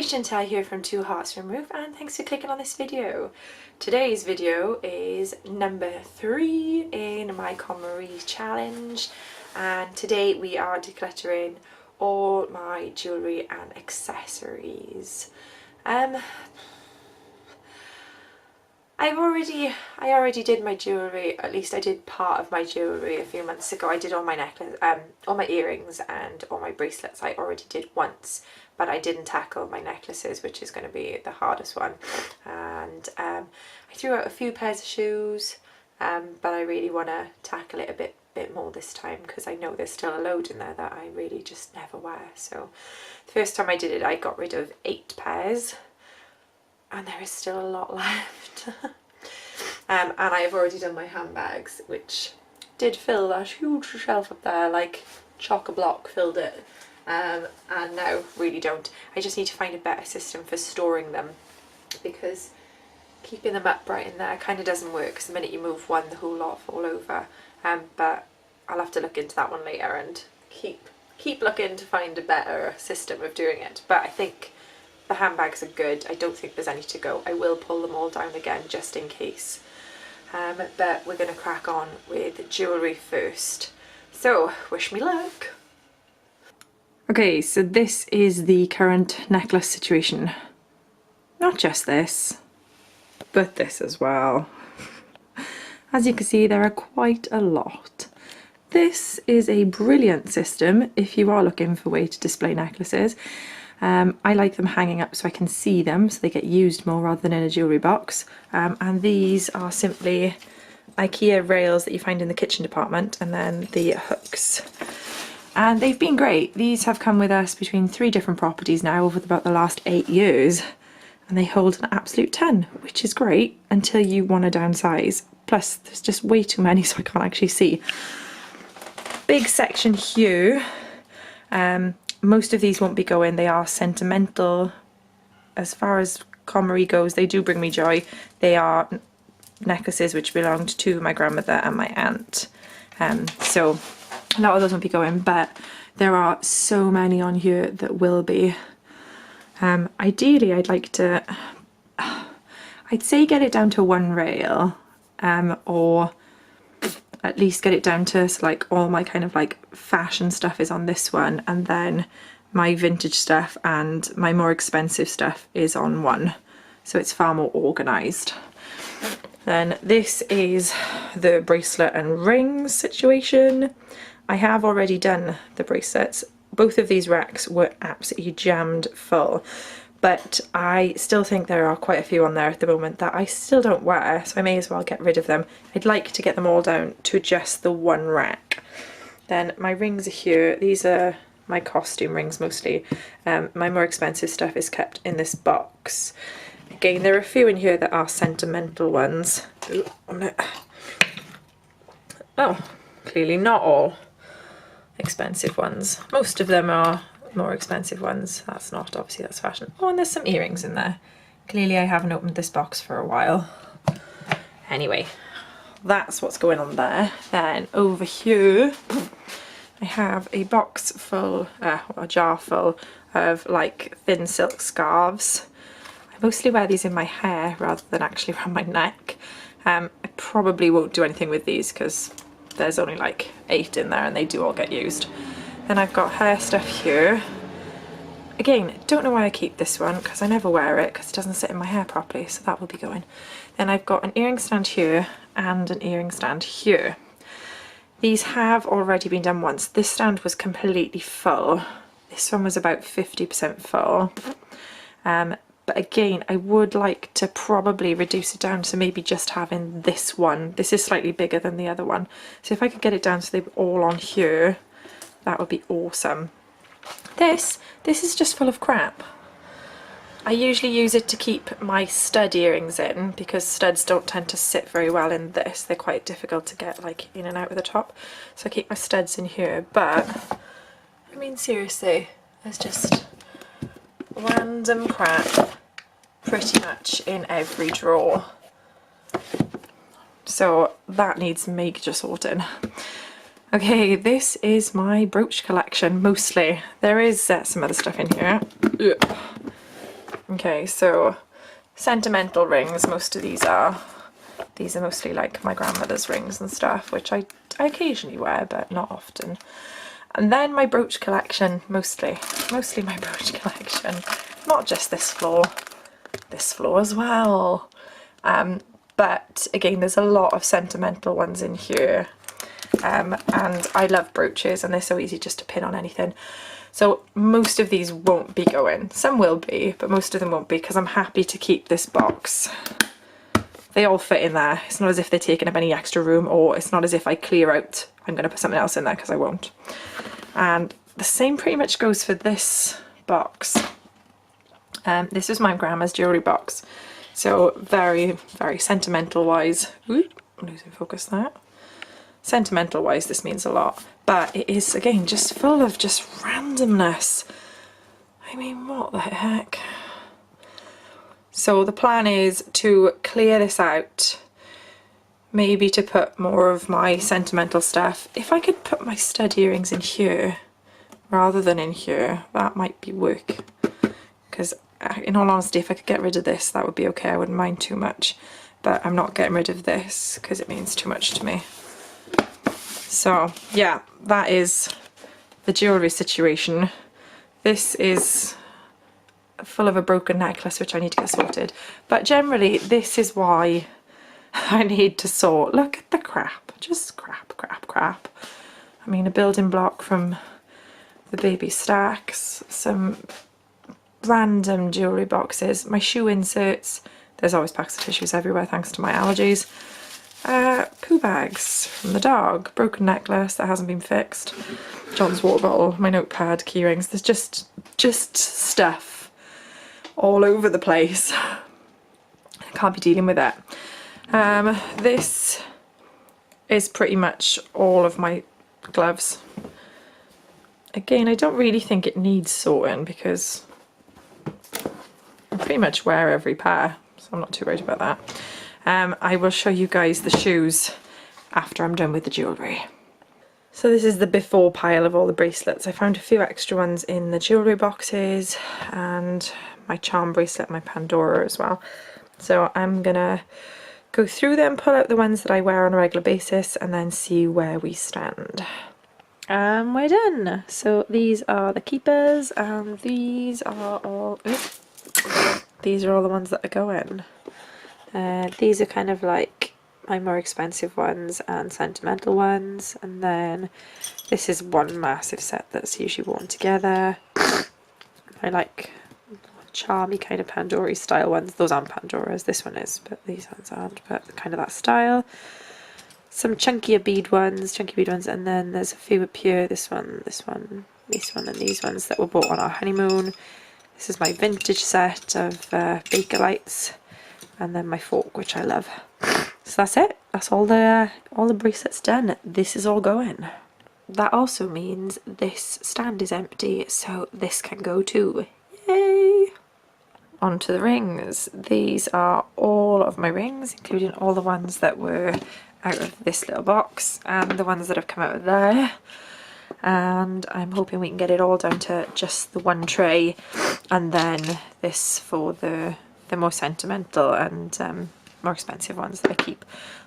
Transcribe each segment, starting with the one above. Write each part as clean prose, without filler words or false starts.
Brooch until I hear from Two Hearts Remove, and thanks for clicking on this video. Today's video is number 3 in my KonMari challenge, and today we are decluttering all my jewellery and accessories. I already did my jewellery, at least I did part of my jewellery a few months ago. I did all my necklace, all my earrings and all my bracelets I already did once, but I didn't tackle my necklaces, which is going to be the hardest one. And I threw out a few pairs of shoes, but I really want to tackle it a bit more this time, because I know there's still a load in there that I really just never wear. So the first time I did it, I got rid of 8 pairs. And there is still a lot left. And I have already done my handbags, which did fill that huge shelf up there, like chock-a-block filled it. And now really don't. I just need to find a better system for storing them, because keeping them upright in there kind of doesn't work, because the minute you move one, the whole lot fall over. But I'll have to look into that one later and keep looking to find a better system of doing it. But I think the handbags are good. I don't think there's any to go. I will pull them all down again just in case. But we're going to crack on with jewellery first. So, wish me luck. Okay, so this is the current necklace situation. Not just this, but this as well. As you can see, there are quite a lot. This is a brilliant system if you are looking for a way to display necklaces. I like them hanging up so I can see them, so they get used more rather than in a jewellery box. And these are simply IKEA rails that you find in the kitchen department, and then the hooks. And they've been great. These have come with us between 3 different properties now over about the last 8 years. And they hold an absolute 10, which is great until you want to downsize. Plus, there's just way too many, so I can't actually see. Big section here. Most of these won't be going. They are sentimental. As far as KonMari goes, they do bring me joy. They are necklaces which belonged to my grandmother and my aunt. So a lot of those won't be going, but there are so many on here that will be. Ideally, I'd like to, I'd say get it down to 1 rail, or at least get it down to, so like all my kind of like fashion stuff is on this one, and then my vintage stuff and my more expensive stuff is on one, so it's far more organised. Then this is the bracelet and rings situation. I have already done the bracelets. Both of these racks were absolutely jammed full, but I still think there are quite a few on there at the moment that I still don't wear, so I may as well get rid of them. I'd like to get them all down to just the 1 rack. Then my rings are here. These are my costume rings mostly. My more expensive stuff is kept in this box. Again, there are a few in here that are sentimental ones. Ooh, oh, clearly not all expensive ones. Most of them are more expensive ones. That's not, obviously that's fashion. Oh, and there's some earrings in there. Clearly I haven't opened this box for a while. Anyway, that's what's going on there. Then over here I have a box full, a jar full of like thin silk scarves. I mostly wear these in my hair rather than actually around my neck. I probably won't do anything with these because there's only like 8 in there and they do all get used. Then I've got hair stuff here. Again, don't know why I keep this one, because I never wear it because it doesn't sit in my hair properly, so that will be going. Then I've got an earring stand here and an earring stand here. These have already been done once. This stand was completely full. This one was about 50% full. But again, I would like to probably reduce it down to maybe just having this one. This is slightly bigger than the other one. So if I could get it down so they were all on here, that would be awesome. This is just full of crap. I usually use it to keep my stud earrings in, because studs don't tend to sit very well in this. They're quite difficult to get like in and out of the top. So I keep my studs in here, but I mean seriously, there's just random crap pretty much in every drawer. So that needs major sorting. Okay, this is my brooch collection mostly. There is some other stuff in here. Ugh. Okay, so sentimental rings, most of these are mostly like my grandmother's rings and stuff, which I occasionally wear, but not often. And then my brooch collection, mostly my brooch collection, not just this floor as well. But again, there's a lot of sentimental ones in here. And I love brooches, and they're so easy just to pin on anything. So most of these won't be going. Some will be, but most of them won't be, because I'm happy to keep this box. They all fit in there. It's not as if they're taking up any extra room, or it's not as if I clear out, I'm going to put something else in there, because I won't. And the same pretty much goes for this box. This is my grandma's jewellery box. So very, very sentimental wise. Ooh, I'm losing focus there. Sentimental wise, this means a lot. But it is, again, just full of just randomness. I mean, what the heck? So the plan is to clear this out. Maybe to put more of my sentimental stuff. If I could put my stud earrings in here rather than in here, that might be work. Because in all honesty, if I could get rid of this, that would be okay. I wouldn't mind too much. But I'm not getting rid of this because it means too much to me. So yeah, that is the jewellery situation. This is full of a broken necklace which I need to get sorted. But generally, this is why I need to sort. Look at the crap. Just crap. I mean, a building block from the baby stacks. Some random jewellery boxes. My shoe inserts. There's always packs of tissues everywhere thanks to my allergies. Poo bags from the dog. Broken necklace that hasn't been fixed. John's water bottle. My notepad. Key rings. There's just stuff all over the place. I can't be dealing with it. This is pretty much all of my gloves. Again, I don't really think it needs sorting because I pretty much wear every pair, so I'm not too worried about that. I will show you guys the shoes after I'm done with the jewellery. So this is the before pile of all the bracelets. I found a few extra ones in the jewellery boxes and my charm bracelet, my Pandora as well. So I'm gonna go through them, pull out the ones that I wear on a regular basis, and then see where we stand. We're done. So these are the keepers, and these are all the ones that are going. These are kind of like my more expensive ones and sentimental ones, and then this is one massive set that's usually worn together. I like charmy kind of Pandora style ones. Those aren't Pandoras, this one is, but these ones aren't, but kind of that style. Some chunky bead ones, and then there's a few up here, this one, and these ones that were bought on our honeymoon. This is my vintage set of Bakelite's, and then my fork, which I love. So that's it. That's all the bracelets done. This is all going. That also means this stand is empty, so this can go too. Yay! Onto the rings. These are all of my rings, including all the ones that were out of this little box and the ones that have come out of there. And I'm hoping we can get it all down to just the one tray, and then this for the more sentimental and more expensive ones that I keep.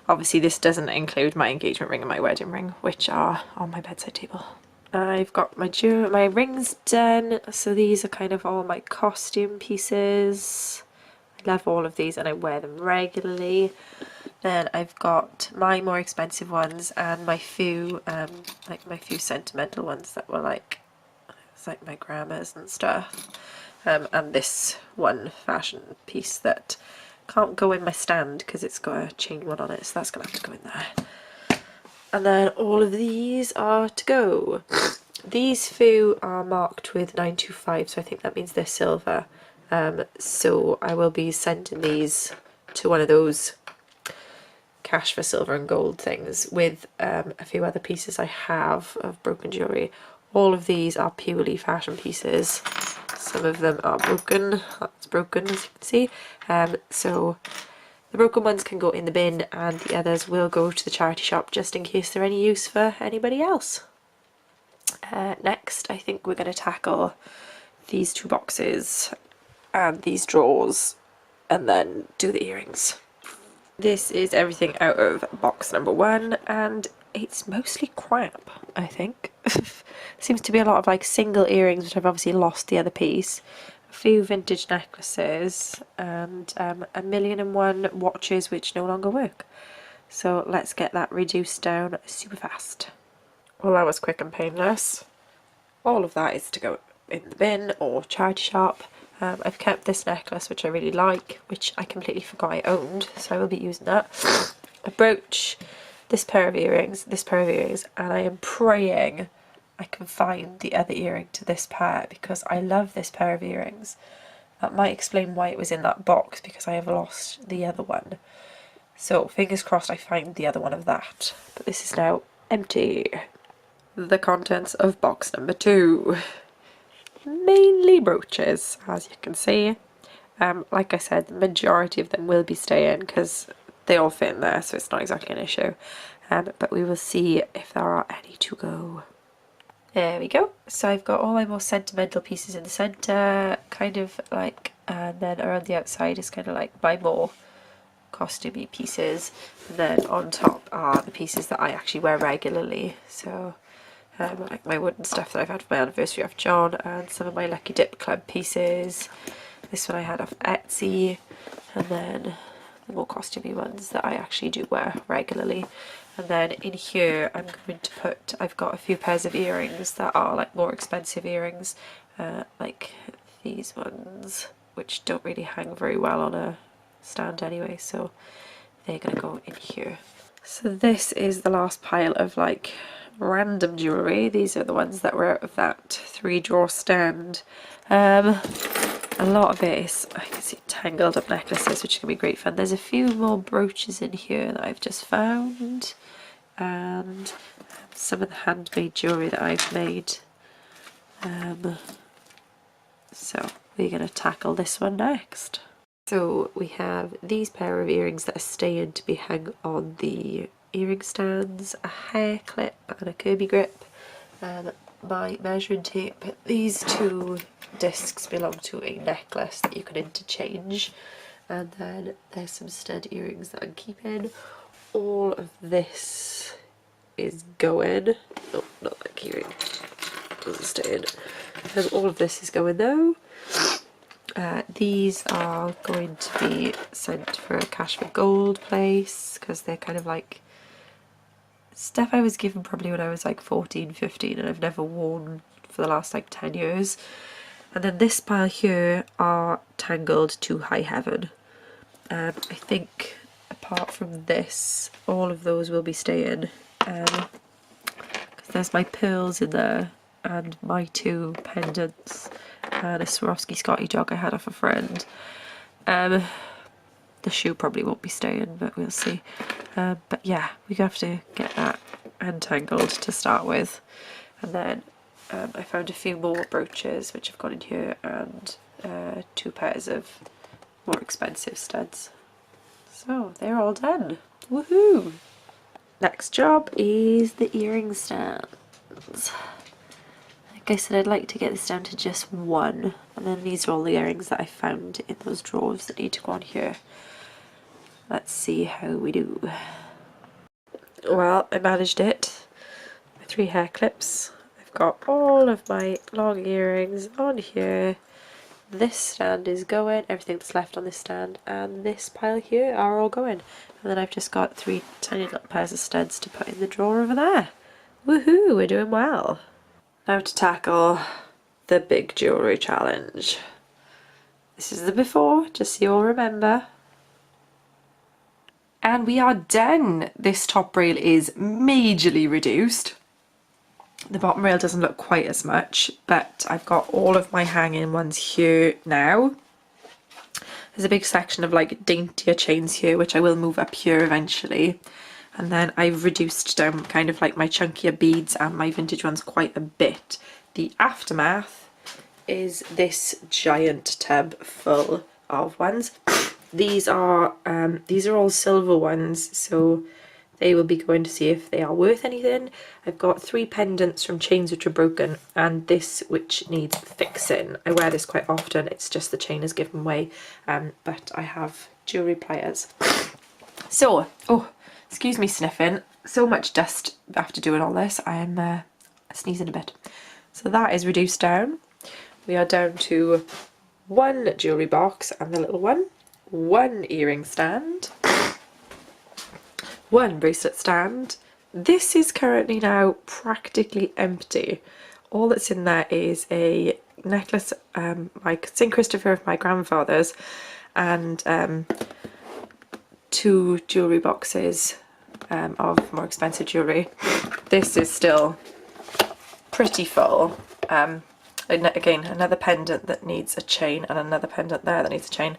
Obviously this doesn't include my engagement ring and my wedding ring, which are on my bedside table. I've got my rings done, so these are kind of all my costume pieces. I love all of these and I wear them regularly. Then I've got my more expensive ones and my few sentimental ones that were like, it's like my grandma's and stuff. And this one fashion piece that can't go in my stand because it's got a chain one on it, so that's gonna have to go in there. And then all of these are to go. These few are marked with 925, so I think that means they're silver. So I will be sending these to one of those cash for silver and gold things with a few other pieces I have of broken jewellery. All of these are purely fashion pieces. Some of them are broken. That's broken, as you can see. So the broken ones can go in the bin and the others will go to the charity shop just in case they're any use for anybody else. Next, I think we're going to tackle these two boxes. and these drawers, and then do the earrings. This is everything out of box number 1, and it's mostly crap, I think. Seems to be a lot of like single earrings, which I've obviously lost the other piece. A few vintage necklaces, and 1,000,001 watches which no longer work. So let's get that reduced down super fast. Well, that was quick and painless. All of that is to go in the bin or charity shop. I've kept this necklace, which I really like, which I completely forgot I owned, so I will be using that. A brooch, this pair of earrings, and I am praying I can find the other earring to this pair, because I love this pair of earrings. That might explain why it was in that box, because I have lost the other one. So fingers crossed I find the other one of that. But this is now empty. The contents of box number 2. Mainly brooches, as you can see. Like I said, the majority of them will be staying because they all fit in there, so it's not exactly an issue. But we will see if there are any to go. There we go. So I've got all my more sentimental pieces in the centre, kind of like, and then around the outside is kind of like my more costumey pieces. And then on top are the pieces that I actually wear regularly. So like my wooden stuff that I've had for my anniversary off John, and some of my Lucky Dip Club pieces. This one I had off Etsy, and then the more costumey ones that I actually do wear regularly. And then in here I'm going to put, I've got a few pairs of earrings that are like more expensive earrings, like these ones, which don't really hang very well on a stand anyway, so they're gonna go in here. So this is the last pile of like random jewellery. These are the ones that were out of that 3-drawer stand. A lot of it is, I can see, tangled up necklaces, which can be great fun. There's a few more brooches in here that I've just found, and some of the handmade jewellery that I've made. So we're going to tackle this one next. So we have these pair of earrings that are staying to be hung on the earring stands, a hair clip and a Kirby grip, my measuring tape. These 2 discs belong to a necklace that you can interchange, and then there's some stud earrings that I'm keeping. All of this is going, oh, not that keyring, doesn't stay in. All of this is going though. These are going to be sent for a cash for gold place, because they're kind of like stuff I was given probably when I was like 14, 15, and I've never worn for the last like 10 years. And then this pile here are tangled to high heaven. I think apart from this, all of those will be staying. Because there's my pearls in there, and my 2 pendants, and a Swarovski Scotty dog I had off a friend. The shoe probably won't be staying, but we'll see. But yeah, we have to get that untangled to start with. And then I found a few more brooches which have gone in here, and 2 pairs of more expensive studs. So they're all done. Woohoo! Next job is the earring stands. Like I said, I'd like to get this down to just 1, and then these are all the earrings that I found in those drawers that need to go on here. Let's see how we do. Well, I managed it. My 3 hair clips. I've got all of my long earrings on here. This stand is going, everything that's left on this stand, and this pile here are all going. And then I've just got 3 tiny little pairs of studs to put in the drawer over there. Woohoo, we're doing well. Now to tackle the big jewellery challenge. This is the before, just so you all remember. And we are done. This top rail is majorly reduced. The bottom rail doesn't look quite as much, but I've got all of my hanging ones here now. There's a big section of like daintier chains here, which I will move up here eventually. And then I've reduced down kind of like my chunkier beads and my vintage ones quite a bit. The aftermath is this giant tub full of ones. These are all silver ones, so they will be going to see if they are worth anything. I've got 3 pendants from chains which are broken, and this which needs fixing. I wear this quite often, it's just the chain has given way, but I have jewellery pliers. So, oh, excuse me sniffing, so much dust after doing all this, I am sneezing a bit. So that is reduced down. We are down to 1 jewellery box and the little one earring stand, 1 bracelet stand. This is currently now practically empty. All that's in there is a necklace, like St. Christopher of my grandfather's, and 2 jewellery boxes of more expensive jewellery. This is still pretty full. Again, another pendant that needs a chain and another pendant there that needs a chain.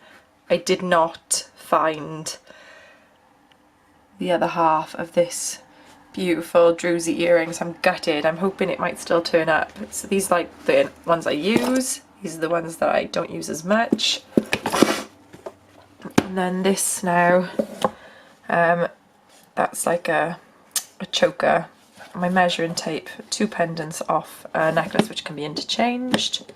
I did not find the other half of this beautiful druzy earrings. I'm gutted. I'm hoping it might still turn up. So these are like the ones I use. These are the ones that I don't use as much. And then this now, that's like a choker. My measuring tape, 2 pendants off a necklace which can be interchanged.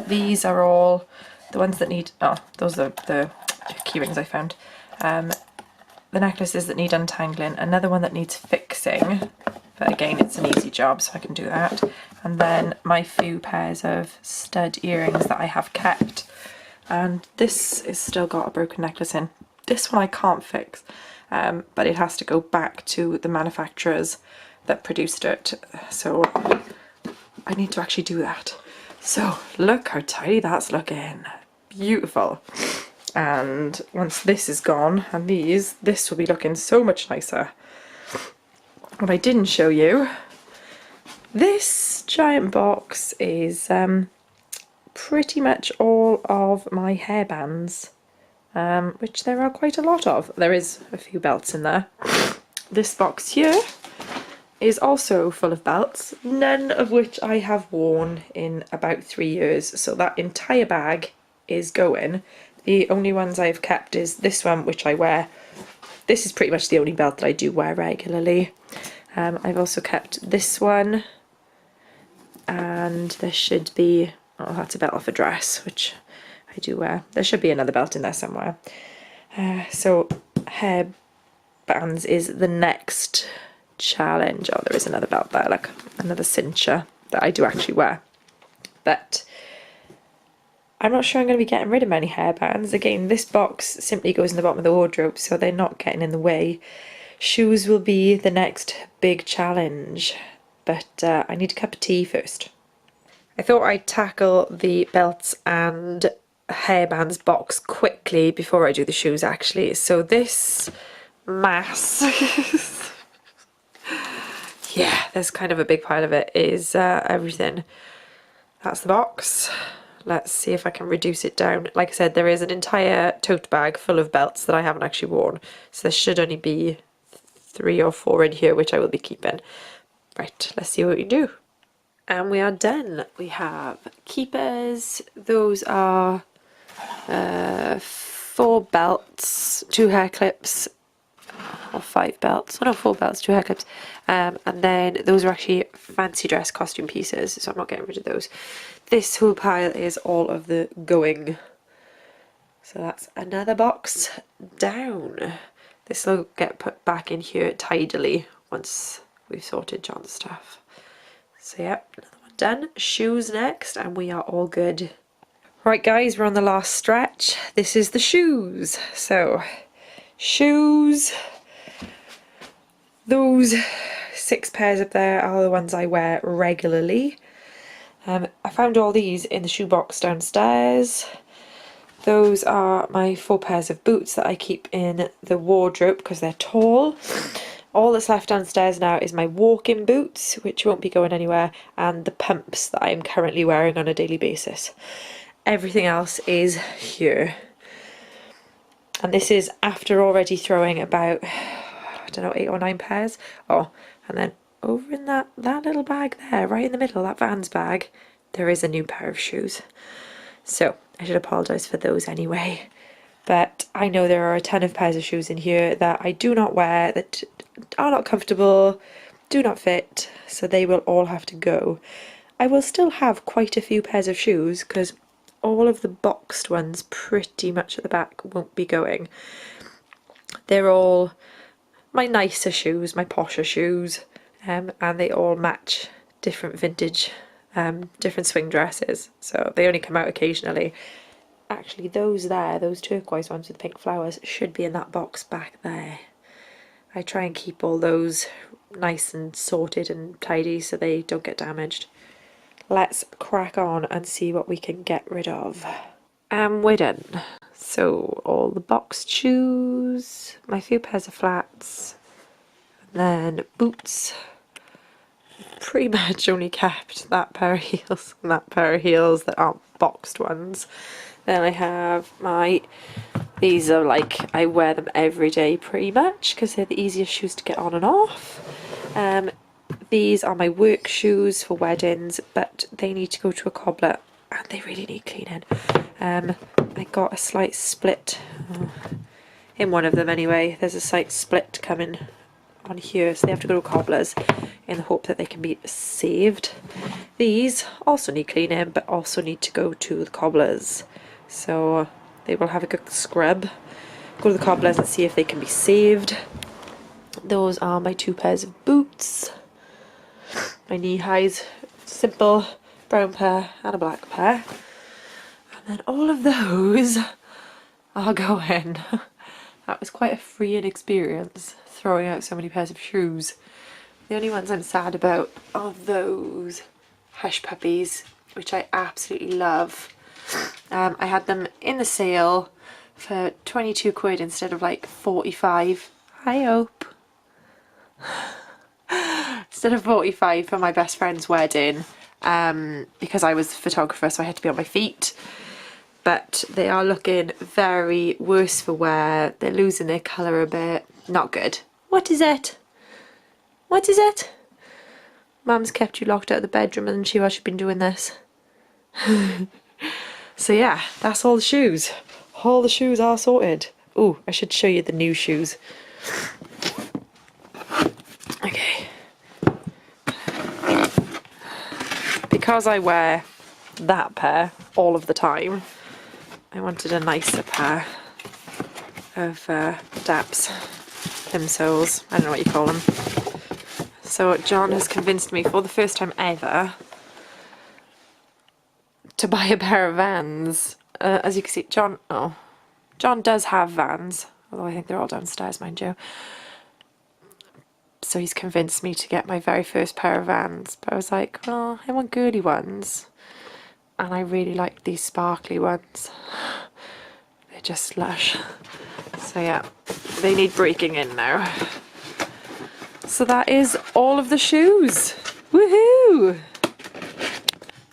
These are all the ones that need, oh, those are the key rings I found. The necklaces that need untangling, another one that needs fixing, but again it's an easy job so I can do that. And then my few pairs of stud earrings that I have kept. And this is still got a broken necklace in. This one I can't fix, but it has to go back to the manufacturers that produced it, so I need to actually do that. So look how tidy that's looking, beautiful. And once this is gone, and this will be looking so much nicer. What I didn't show you, this giant box is pretty much all of my hairbands, which there are quite a lot of. There is a few belts in there. This box here is also full of belts, none of which I have worn in about 3 years, so that entire bag is going. The only ones I've kept is this one, which I wear. This is pretty much the only belt that I do wear regularly. I've also kept this one, and there should be, oh, that's a belt off a dress, which I do wear. There should be another belt in there somewhere. So hairbands is the next challenge. Oh, there is another belt there, like another cincher that I do actually wear. But I'm not sure I'm going to be getting rid of many hairbands. Again, this box simply goes in the bottom of the wardrobe, so they're not getting in the way. Shoes will be the next big challenge, but I need a cup of tea first. I thought I'd tackle the belts and hairbands box quickly before I do the shoes actually. So this mass, yeah, there's kind of a big pile of it, is everything. That's the box. Let's see if I can reduce it down. Like I said, there is an entire tote bag full of belts that I haven't actually worn. So there should only be 3 or 4 in here, which I will be keeping. Right, let's see what we do. And we are done. We have keepers. Those are 4 belts, 2 hair clips, or 5 belts. Oh no, 4 belts, 2 hair clips. And then those are actually fancy dress costume pieces, so I'm not getting rid of those. This whole pile is all of the going. So that's another box down. This will get put back in here tidily once we've sorted John's stuff. So yeah, another one done. Shoes next, and we are all good. Right guys, we're on the last stretch. This is the shoes. So, shoes. Those 6 pairs up there are the ones I wear regularly. I found all these in the shoebox downstairs. Those are my 4 pairs of boots that I keep in the wardrobe because they're tall. All that's left downstairs now is my walking boots, which won't be going anywhere, and the pumps that I am currently wearing on a daily basis. Everything else is here. And this is after already throwing about, I don't know, 8 or 9 pairs. Oh, and then over in that little bag there, right in the middle, that Vans bag, there is a new pair of shoes. So I should apologise for those anyway. but I know there are a ton of pairs of shoes in here that I do not wear, that are not comfortable, do not fit, so they will all have to go. I will still have quite a few pairs of shoes because all of the boxed ones pretty much at the back won't be going. They're all my nicer shoes, my posher shoes, and they all match different vintage, different swing dresses, so they only come out occasionally. Actually, those there, those turquoise ones with pink flowers, should be in that box back there. I try and keep all those nice and sorted and tidy so they don't get damaged. Let's crack on and see what we can get rid of. And we're done. So all the boxed shoes, my few pairs of flats, and then boots. Pretty much only kept that pair of heels and that pair of heels that aren't boxed ones. Then I have these are like, I wear them every day pretty much because they're the easiest shoes to get on and off. These are my work shoes for weddings, but they need to go to a cobbler and they really need cleaning. I got a slight split in one of them anyway. There's a slight split coming on here, so they have to go to cobblers in the hope that they can be saved. These also need cleaning, but also need to go to the cobblers. So they will have a good scrub, go to the cobblers and see if they can be saved. Those are my two pairs of boots. My knee highs, simple brown pair and a black pair. And then all of those are going. That was quite a freeing experience, throwing out so many pairs of shoes. The only ones I'm sad about are those Hush Puppies, which I absolutely love. I had them in the sale for 22 quid instead of like 45. I hope. Instead of 45 for my best friend's wedding, because I was the photographer, so I had to be on my feet. But they are looking very worse for wear. They're losing their colour a bit. Not good. What is it? What is it? Mum's kept you locked out of the bedroom and while she's been doing this. So yeah, that's all the shoes. All the shoes are sorted. Oh, I should show you the new shoes. Okay. Because I wear that pair all of the time, I wanted a nicer pair of daps, plimsolls, I don't know what you call them. So John has convinced me for the first time ever to buy a pair of Vans. As you can see, John does have Vans, although I think they're all downstairs, mind you. So he's convinced me to get my very first pair of Vans, but I was like, well, I want girly ones, and I really like these sparkly ones. They're just lush. So yeah, they need breaking in now. So that is all of the shoes. Woohoo!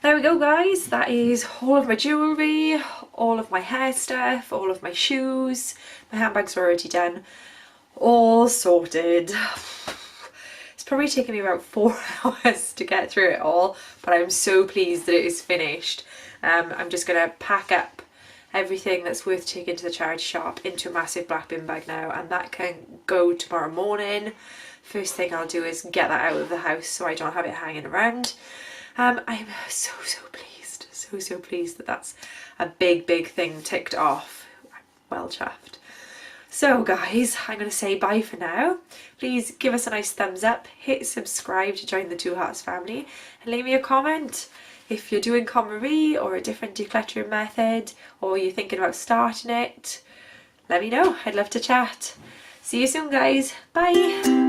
There we go, guys. That is all of my jewellery, all of my hair stuff, all of my shoes. My handbags are already done. All sorted. It's probably taken me about 4 hours to get through it all, but I'm so pleased that it is finished. I'm just going to pack up everything that's worth taking to the charity shop into a massive black bin bag now, and that can go tomorrow morning. First thing I'll do is get that out of the house so I don't have it hanging around. I'm so pleased, so pleased that that's a big thing ticked off. I'm well chuffed. So guys, I'm going to say bye for now. Please give us a nice thumbs up, hit subscribe to join the Two Hearts family, and leave me a comment. If you're doing KonMari or a different decluttering method, or you're thinking about starting it, let me know. I'd love to chat. See you soon, guys. Bye.